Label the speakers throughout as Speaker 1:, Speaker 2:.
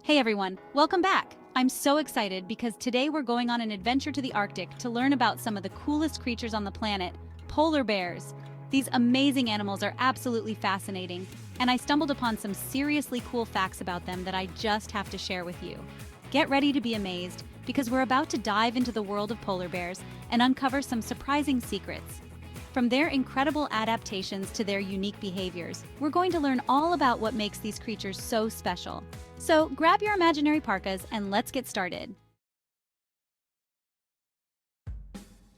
Speaker 1: Hey everyone, welcome back! I'm so excited because today we're going on an adventure to the Arctic to learn about some of the coolest creatures on the planet, polar bears. These amazing animals are absolutely fascinating, and I stumbled upon some seriously cool facts about them that I just have to share with you. Get ready to be amazed because we're about to dive into the world of polar bears and uncover some surprising secrets. From their incredible adaptations to their unique behaviors, we're going to learn all about what makes these creatures so special. So grab your imaginary parkas and let's get started.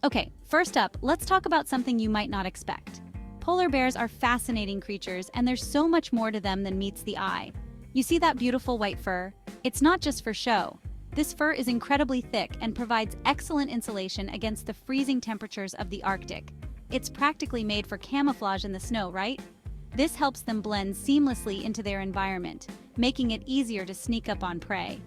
Speaker 1: Okay, first up, let's talk about something you might not expect. Polar bears are fascinating creatures, and there's so much more to them than meets the eye. You see that beautiful white fur? It's not just for show. This fur is incredibly thick and provides excellent insulation against the freezing temperatures of the Arctic. It's practically made for camouflage in the snow, right? This helps them blend seamlessly into their environment, making it easier to sneak up on prey.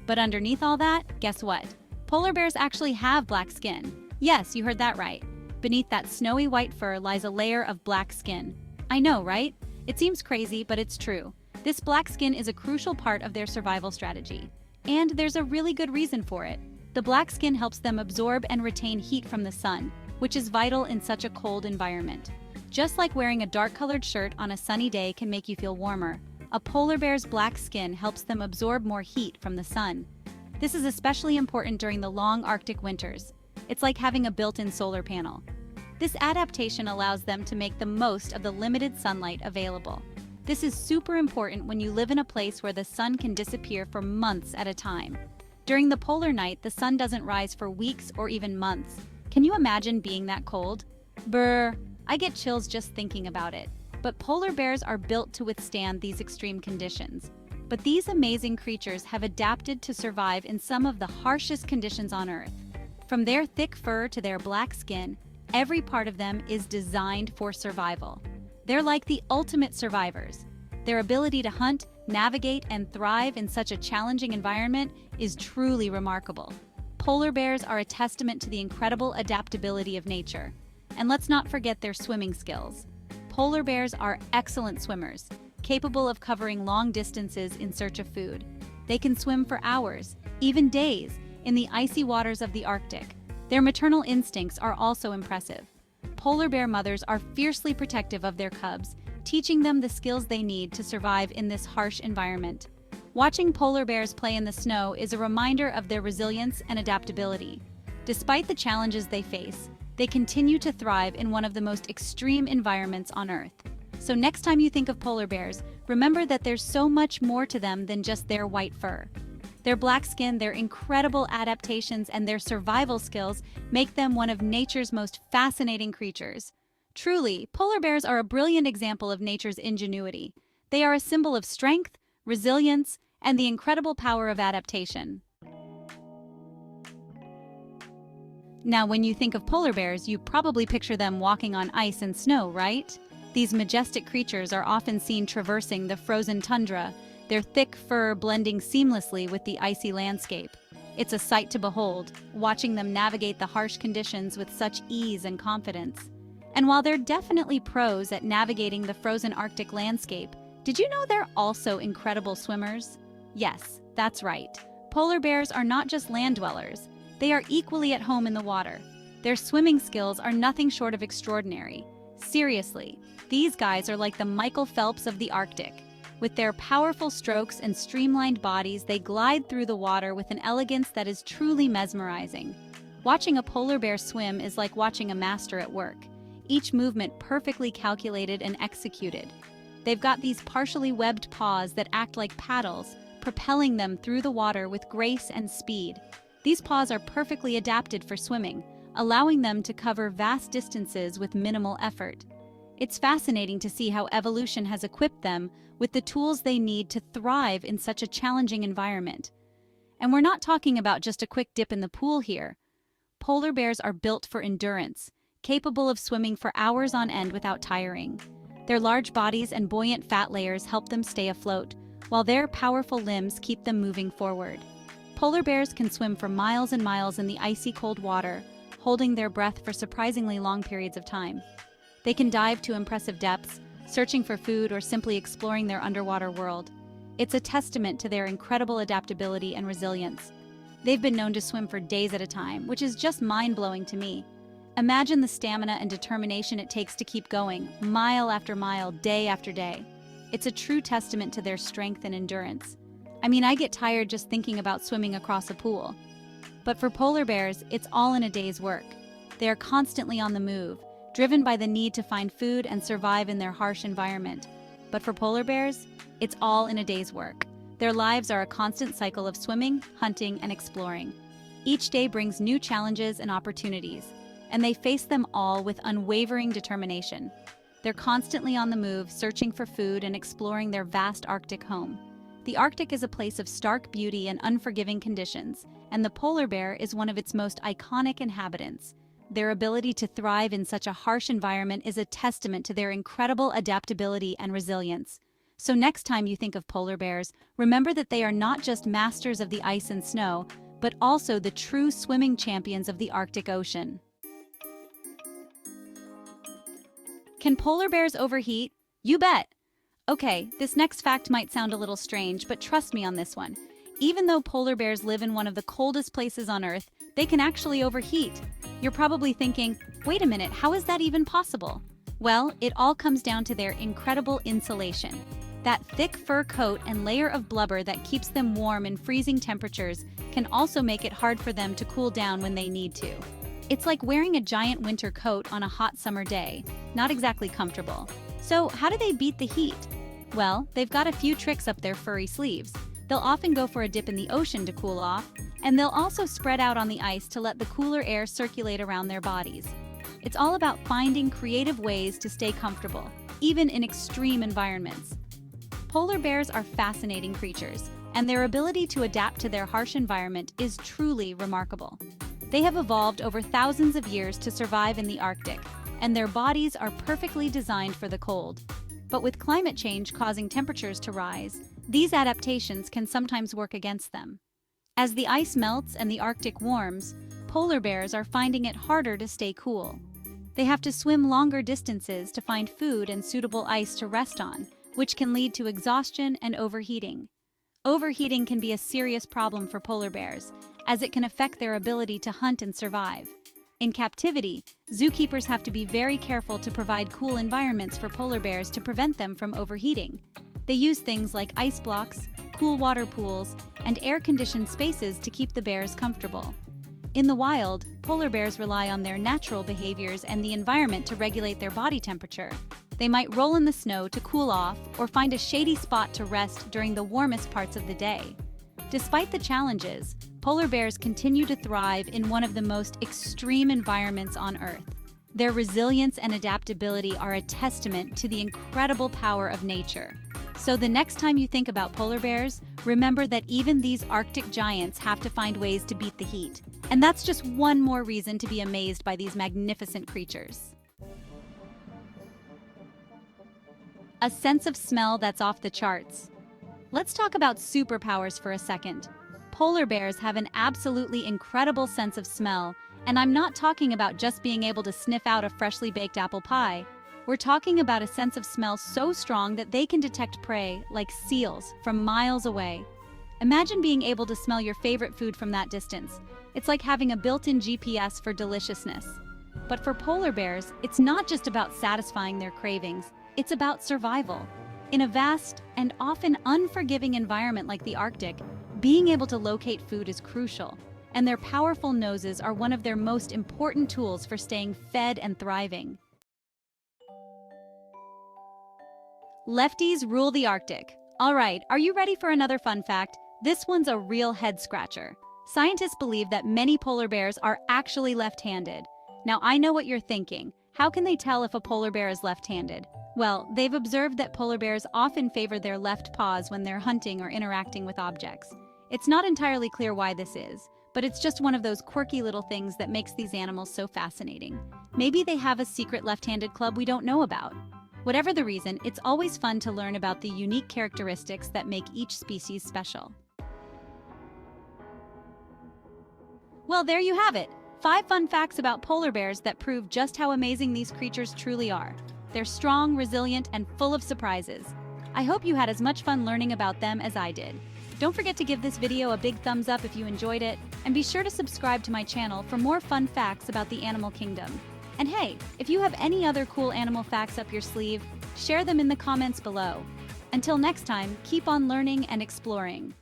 Speaker 1: But underneath all that, guess what? Polar bears actually have black skin. Yes, you heard that right. Beneath that snowy white fur lies a layer of black skin. I know, right? It seems crazy, but it's true. This black skin is a crucial part of their survival strategy. And there's a really good reason for it. The black skin helps them absorb and retain heat from the sun, which is vital in such a cold environment. Just like wearing a dark-colored shirt on a sunny day can make you feel warmer, a polar bear's black skin helps them absorb more heat from the sun. This is especially important during the long Arctic winters. It's like having a built-in solar panel. This adaptation allows them to make the most of the limited sunlight available. This is super important when you live in a place where the sun can disappear for months at a time. During the polar night, the sun doesn't rise for weeks or even months. Can you imagine being that cold? Brr, I get chills just thinking about it. But polar bears are built to withstand these extreme conditions. But these amazing creatures have adapted to survive in some of the harshest conditions on Earth. From their thick fur to their black skin, every part of them is designed for survival. They're like the ultimate survivors. Their ability to hunt, navigate, and thrive in such a challenging environment is truly remarkable. Polar bears are a testament to the incredible adaptability of nature. And let's not forget their swimming skills. Polar bears are excellent swimmers, capable of covering long distances in search of food. They can swim for hours, even days, in the icy waters of the Arctic. Their maternal instincts are also impressive. Polar bear mothers are fiercely protective of their cubs, teaching them the skills they need to survive in this harsh environment. Watching polar bears play in the snow is a reminder of their resilience and adaptability. Despite the challenges they face, they continue to thrive in one of the most extreme environments on Earth. So next time you think of polar bears, remember that there's so much more to them than just their white fur. Their black skin, their incredible adaptations, and their survival skills make them one of nature's most fascinating creatures. Truly, polar bears are a brilliant example of nature's ingenuity. They are a symbol of strength, resilience, and the incredible power of adaptation. Now, when you think of polar bears, you probably picture them walking on ice and snow, right? These majestic creatures are often seen traversing the frozen tundra, their thick fur blending seamlessly with the icy landscape. It's a sight to behold, watching them navigate the harsh conditions with such ease and confidence. And while they're definitely pros at navigating the frozen Arctic landscape, did you know they're also incredible swimmers? Yes, that's right. Polar bears are not just land dwellers. They are equally at home in the water. Their swimming skills are nothing short of extraordinary. Seriously, these guys are like the Michael Phelps of the Arctic. With their powerful strokes and streamlined bodies, they glide through the water with an elegance that is truly mesmerizing. Watching a polar bear swim is like watching a master at work, each movement perfectly calculated and executed. They've got these partially webbed paws that act like paddles, propelling them through the water with grace and speed. These paws are perfectly adapted for swimming, allowing them to cover vast distances with minimal effort. It's fascinating to see how evolution has equipped them with the tools they need to thrive in such a challenging environment. And we're not talking about just a quick dip in the pool here. Polar bears are built for endurance, capable of swimming for hours on end without tiring. Their large bodies and buoyant fat layers help them stay afloat, while their powerful limbs keep them moving forward. Polar bears can swim for miles and miles in the icy cold water, holding their breath for surprisingly long periods of time. They can dive to impressive depths, searching for food or simply exploring their underwater world. It's a testament to their incredible adaptability and resilience. They've been known to swim for days at a time, which is just mind-blowing to me. Imagine the stamina and determination it takes to keep going, mile after mile, day after day. It's a true testament to their strength and endurance. I mean, I get tired just thinking about swimming across a pool. But for polar bears, it's all in a day's work. They are constantly on the move, driven by the need to find food and survive in their harsh environment. But for polar bears, it's all in a day's work. Their lives are a constant cycle of swimming, hunting, and exploring. Each day brings new challenges and opportunities, and they face them all with unwavering determination. They're constantly on the move, searching for food and exploring their vast Arctic home. The Arctic is a place of stark beauty and unforgiving conditions, and the polar bear is one of its most iconic inhabitants. Their ability to thrive in such a harsh environment is a testament to their incredible adaptability and resilience. So next time you think of polar bears, remember that they are not just masters of the ice and snow, but also the true swimming champions of the Arctic Ocean. Can polar bears overheat? You bet! Okay, this next fact might sound a little strange, but trust me on this one. Even though polar bears live in one of the coldest places on Earth, they can actually overheat. You're probably thinking, wait a minute, how is that even possible? Well, it all comes down to their incredible insulation. That thick fur coat and layer of blubber that keeps them warm in freezing temperatures can also make it hard for them to cool down when they need to. It's like wearing a giant winter coat on a hot summer day. Not exactly comfortable. So how do they beat the heat? Well, they've got a few tricks up their furry sleeves. They'll often go for a dip in the ocean to cool off, and they'll also spread out on the ice to let the cooler air circulate around their bodies. It's all about finding creative ways to stay comfortable, even in extreme environments. Polar bears are fascinating creatures, and their ability to adapt to their harsh environment is truly remarkable. They have evolved over thousands of years to survive in the Arctic, and their bodies are perfectly designed for the cold. But with climate change causing temperatures to rise, these adaptations can sometimes work against them. As the ice melts and the Arctic warms, polar bears are finding it harder to stay cool. They have to swim longer distances to find food and suitable ice to rest on, which can lead to exhaustion and overheating. Overheating can be a serious problem for polar bears, as it can affect their ability to hunt and survive. In captivity, zookeepers have to be very careful to provide cool environments for polar bears to prevent them from overheating. They use things like ice blocks, cool water pools, and air-conditioned spaces to keep the bears comfortable. In the wild, polar bears rely on their natural behaviors and the environment to regulate their body temperature. They might roll in the snow to cool off or find a shady spot to rest during the warmest parts of the day. Despite the challenges, polar bears continue to thrive in one of the most extreme environments on Earth. Their resilience and adaptability are a testament to the incredible power of nature. So the next time you think about polar bears, remember that even these Arctic giants have to find ways to beat the heat. And that's just one more reason to be amazed by these magnificent creatures. A sense of smell that's off the charts. Let's talk about superpowers for a second. Polar bears have an absolutely incredible sense of smell, and I'm not talking about just being able to sniff out a freshly baked apple pie. We're talking about a sense of smell so strong that they can detect prey, like seals, from miles away. Imagine being able to smell your favorite food from that distance. It's like having a built-in GPS for deliciousness. But for polar bears, it's not just about satisfying their cravings, it's about survival. In a vast and often unforgiving environment like the Arctic, being able to locate food is crucial, and their powerful noses are one of their most important tools for staying fed and thriving. Lefties rule the Arctic. All right, are you ready for another fun fact? This one's a real head-scratcher. Scientists believe that many polar bears are actually left-handed. Now, I know what you're thinking. How can they tell if a polar bear is left-handed? Well, they've observed that polar bears often favor their left paws when they're hunting or interacting with objects. It's not entirely clear why this is, but it's just one of those quirky little things that makes these animals so fascinating. Maybe they have a secret left-handed club we don't know about. Whatever the reason, it's always fun to learn about the unique characteristics that make each species special. Well, there you have it. 5 fun facts about polar bears that prove just how amazing these creatures truly are. They're strong, resilient, and full of surprises. I hope you had as much fun learning about them as I did. Don't forget to give this video a big thumbs up if you enjoyed it, and be sure to subscribe to my channel for more fun facts about the animal kingdom. And hey, if you have any other cool animal facts up your sleeve, share them in the comments below. Until next time, keep on learning and exploring.